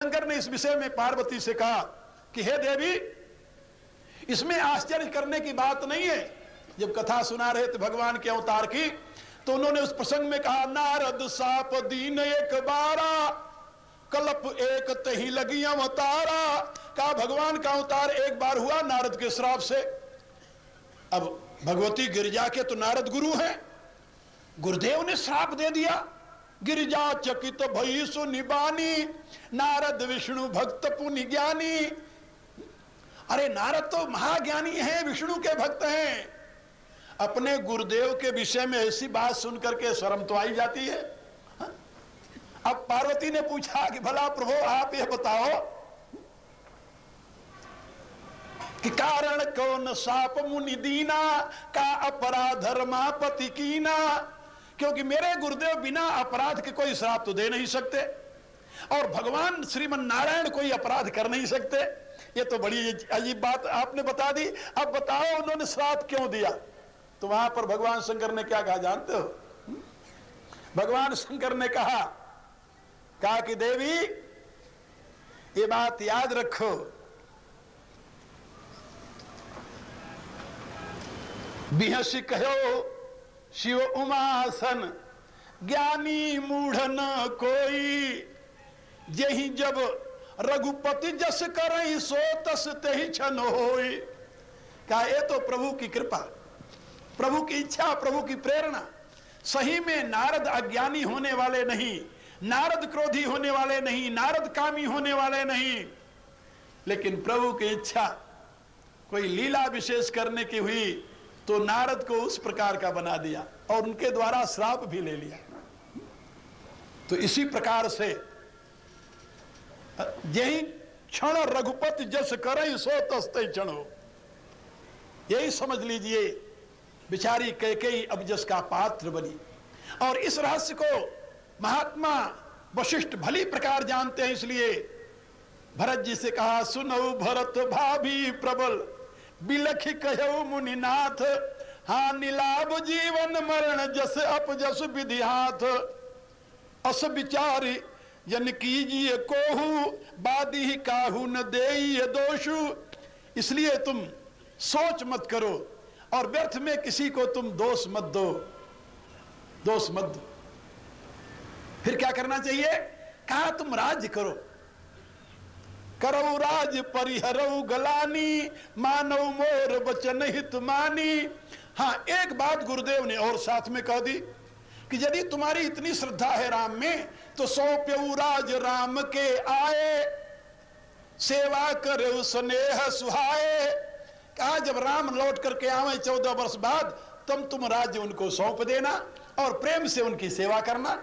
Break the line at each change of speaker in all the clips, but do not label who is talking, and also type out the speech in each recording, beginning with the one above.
शंकर ने इस विषय में पार्वती से कहा कि हे देवी, इसमें आश्चर्य करने की बात नहीं है। जब कथा सुना रहे थे भगवान के अवतार की, तो उन्होंने उस प्रसंग में कहा, नारद साप दीन एक बारा, कल्प एक तही लगी अवतारा। कहा भगवान का अवतार एक बार हुआ नारद के श्राप से। अब भगवती गिरिजा के तो नारद गुरु हैं, गुरुदेव ने श्राप दे दिया। गिरिजा चकित भई सुनिबानी, नारद विष्णु भक्त पुनि ज्ञानी। अरे नारद तो महाज्ञानी हैं, विष्णु के भक्त हैं। अपने गुरुदेव के विषय में ऐसी बात सुनकर के शर्म तो आई जाती है। अब पार्वती ने पूछा कि भला प्रभु आप यह बताओ कि कारण कौन साप मुनि दीना, का अपराध धर्मापति कीना। क्योंकि मेरे गुरुदेव बिना अपराध के कोई श्राप तो दे नहीं सकते, और भगवान श्रीमन नारायण कोई अपराध कर नहीं सकते। ये तो बड़ी अजीब बात आपने बता दी। अब बताओ उन्होंने श्राप क्यों दिया? तो वहां पर भगवान शंकर ने क्या कहा जानते हो? भगवान शंकर ने कहा कि देवी ये बात याद रखो, बिहसी कहो शिव उमासन, ज्ञानी मूढ़ न कोई, यही जब रघुपति जस करई सो तस तेहि क्षण होई। कहा ये तो प्रभु की कृपा, प्रभु की इच्छा, प्रभु की प्रेरणा। सही में नारद अज्ञानी होने वाले नहीं, नारद क्रोधी होने वाले नहीं, नारद कामी होने वाले नहीं, लेकिन प्रभु की इच्छा कोई लीला विशेष करने की हुई तो नारद को उस प्रकार का बना दिया और उनके द्वारा श्राप भी ले लिया। तो इसी प्रकार से यही क्षण रघुपति जस करई सो तस्ते क्षण हो, यही समझ लीजिए बिचारी कैकेयी अब जस का पात्र बनी। और इस रहस्य को महात्मा वशिष्ठ भली प्रकार जानते हैं, इसलिए भरत जी से कहा, सुनऊ भरत भाभी प्रबल, बिलखि कहऊ मुनिनाथ, हाँ निलाभ जीवन मरण जस अप जस विधि हाथ, अस विचारी जन कीजिए कोहू, बादी ही काहू न देइए दोषु। इसलिए तुम सोच मत करो और व्यर्थ में किसी को तुम दोष मत दो, दोष मत दो। फिर क्या करना चाहिए? कहा तुम राज्य करो, करऊ राज परिहरऊ गलानी, मानव मोर वचन हित मानी। हाँ, एक बात गुरुदेव ने और साथ में कह दी कि यदि तुम्हारी इतनी श्रद्धा है राम में, तो सौंप्यऊ राज राम के आए, सेवा करे स्नेह सुहाए। कहा जब राम लौट करके आवे 14 वर्ष बाद, तब तुम राज्य उनको सौंप देना और प्रेम से उनकी सेवा करना।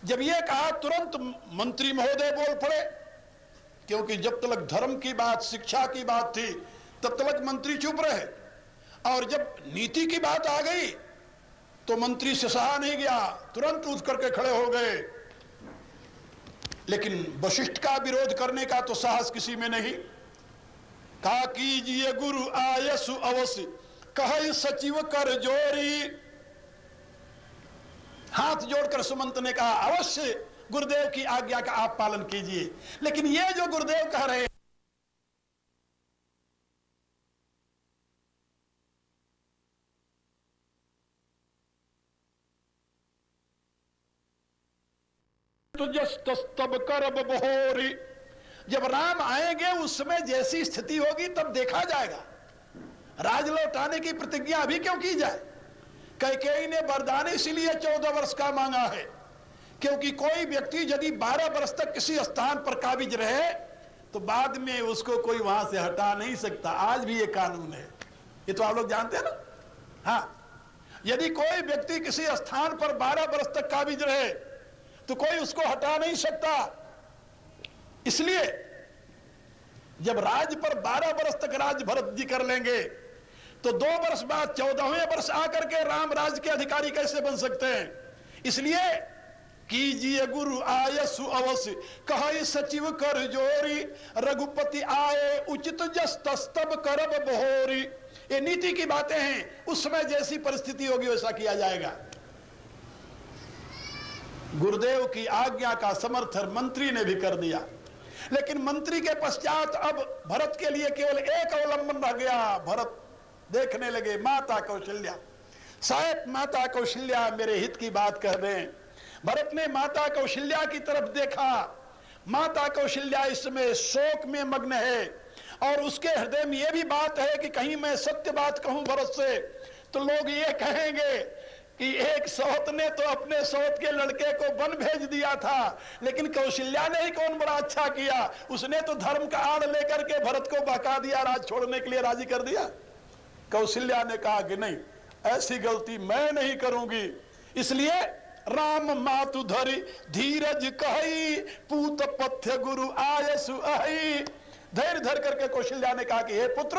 जब ये कहा तुरंत मंत्री महोदय बोल पड़े, क्योंकि जब तक धर्म की बात, शिक्षा की बात थी, तब तक मंत्री चुप रहे, और जब नीति की बात आ गई तो मंत्री से सहा नहीं गया, तुरंत उठ करके खड़े हो गए। लेकिन वशिष्ठ का विरोध करने का तो साहस किसी में नहीं। कहा कीजिए गुरु आयसु अवश्य, कह सचिव कर जोरी। हाथ जोड़कर सुमंत ने कहा अवश्य गुरुदेव की आज्ञा का आप पालन कीजिए। लेकिन ये जो गुरुदेव कह रहे हैं, तो जस तब करब बहोरी, जब राम आएंगे उस समय जैसी स्थिति होगी तब देखा जाएगा। राज लौटाने की प्रतिज्ञा अभी क्यों की जाए? कैकेयी ने वरदान इसीलिए 14 वर्ष का मांगा है, क्योंकि कोई व्यक्ति यदि 12 वर्ष तक किसी स्थान पर काबिज रहे तो बाद में उसको कोई वहां से हटा नहीं सकता। आज भी ये कानून है, ये तो आप लोग जानते हैं ना। हाँ, यदि कोई व्यक्ति किसी स्थान पर 12 वर्ष तक काबिज रहे तो कोई उसको हटा नहीं सकता। इसलिए जब राज पर 12 वर्ष तक राज भरत जी कर लेंगे तो 2 वर्ष बाद 14वें वर्ष आकर के राम राज के अधिकारी कैसे बन सकते हैं? इसलिए कीजिए गुरु आयसु अवश्य, कहे सचिव कर जोरी, रघुपति आए उचित जस तस्तब करब बहोरी। ये नीति की बातें हैं, उस समय जैसी परिस्थिति होगी वैसा किया जाएगा। गुरुदेव की आज्ञा का समर्थन मंत्री ने भी कर दिया। लेकिन मंत्री के पश्चात अब भरत के लिए केवल एक अवलंबन रह गया। भरत देखने लगे माता कौशल्या, शायद माता कौशल्या मेरे हित की बात कह रहे हैं। भरत ने माता कौशल्या की तरफ देखा। माता कौशल्या इस समय शोक में मग्न है और उसके हृदय में यह भी बात है कि कहीं मैं सत्य बात कहूं भरत से तो लोग ये कहेंगे कि एक सौत ने तो अपने सौत के लड़के को वन भेज दिया था, लेकिन कौशल्या ने ही कौन बड़ा अच्छा किया, उसने तो धर्म का आड़ लेकर के भरत को बहका दिया, राज छोड़ने के लिए राजी कर दिया। कौशल्या ने कहा कि नहीं, ऐसी गलती मैं नहीं करूंगी। इसलिए राम मातु धरि धीरज कही, पूत पथ्य गुरु आयसु अहि। धैर्य धर करके कौशल्या ने कहा कि हे पुत्र,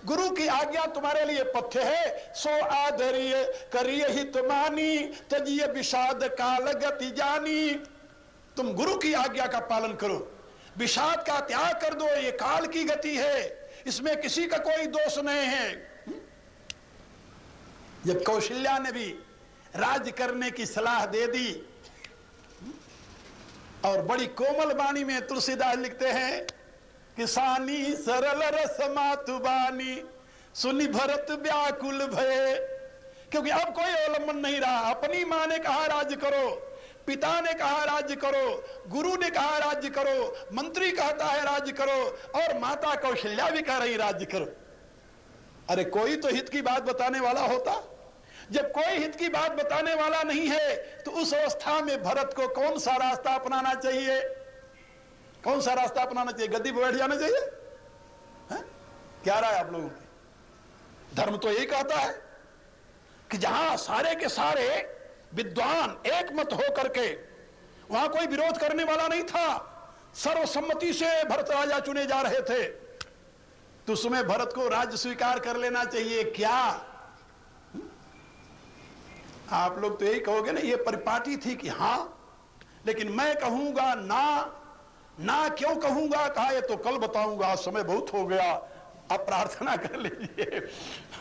गुरु की आज्ञा तुम्हारे लिए पथ्य है, सो आदरिय करिय हित मानी, तजिय विषाद काल गति जानी। तुम गुरु की आज्ञा का पालन करो, विषाद का त्याग कर दो, ये काल की गति है, इसमें किसी का कोई दोष नहीं है। जब कौशल्या ने भी राज करने की सलाह दे दी और बड़ी कोमल वाणी में तुलसीदास लिखते हैं, किसानी सरल रस मातुबानी, सुनि भरत व्याकुल भय। क्योंकि अब कोई अवलंबन नहीं रहा। अपनी मां ने कहा राज्य करो, पिता ने कहा राज्य करो, गुरु ने कहा राज्य करो, मंत्री कहता है राज्य करो, और माता कौशल्या भी कह रही राज्य करो। अरे कोई तो हित की बात बताने वाला होता। जब कोई हित की बात बताने वाला नहीं है तो उस अवस्था में भरत को कौन सा रास्ता अपनाना चाहिए? कौन सा रास्ता अपनाना चाहिए? गद्दी पर बैठ जाना चाहिए? है? क्या राय आप लोगों की? धर्म तो यही कहता है कि जहां सारे के सारे विद्वान एक मत हो करके, वहां कोई विरोध करने वाला नहीं था, सर्वसम्मति से भरत राजा चुने जा रहे थे, तो उसमें भरत को राज्य स्वीकार कर लेना चाहिए क्या? आप लोग तो यही कहोगे ना, ये परिपाटी थी कि हाँ, लेकिन मैं कहूंगा ना। ना क्यों कहूंगा? कहा ये तो कल बताऊंगा, आज समय बहुत हो गया। अब प्रार्थना कर लीजिए।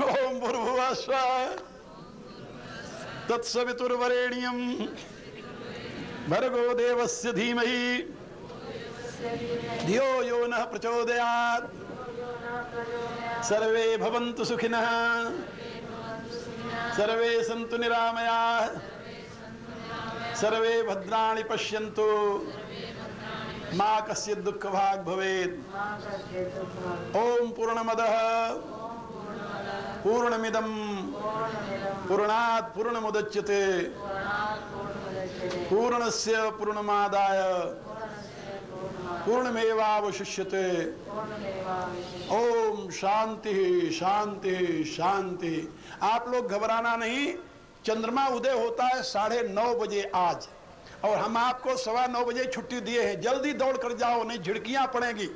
ओम भूर्भुवः स्वः तत्सवितुर्वरेण्यं भर्गो देवस्य धीमहि धियो यो नः प्रचोदयात्। सर्वे भवन्तु सुखिनः, सर्वे सन्तु निरामयाः, सर्वे भद्राणि पश्यन्तु, मां कश्चित् दुःख भाग् भवेत्। ओम पूर्णमदः पूर्णमिदं पूर्णात् पूर्णमुदच्यते पूर्णस्य पूर्णमादाय पूर्णमेवावशिष्यते। ओम शांति शांति शांति। आप लोग घबराना नहीं। चंद्रमा उदय होता है 9:30 बजे आज, और हम आपको 9:15 बजे छुट्टी दिए हैं। जल्दी दौड़ कर जाओ, नहीं झिड़कियां पड़ेंगी।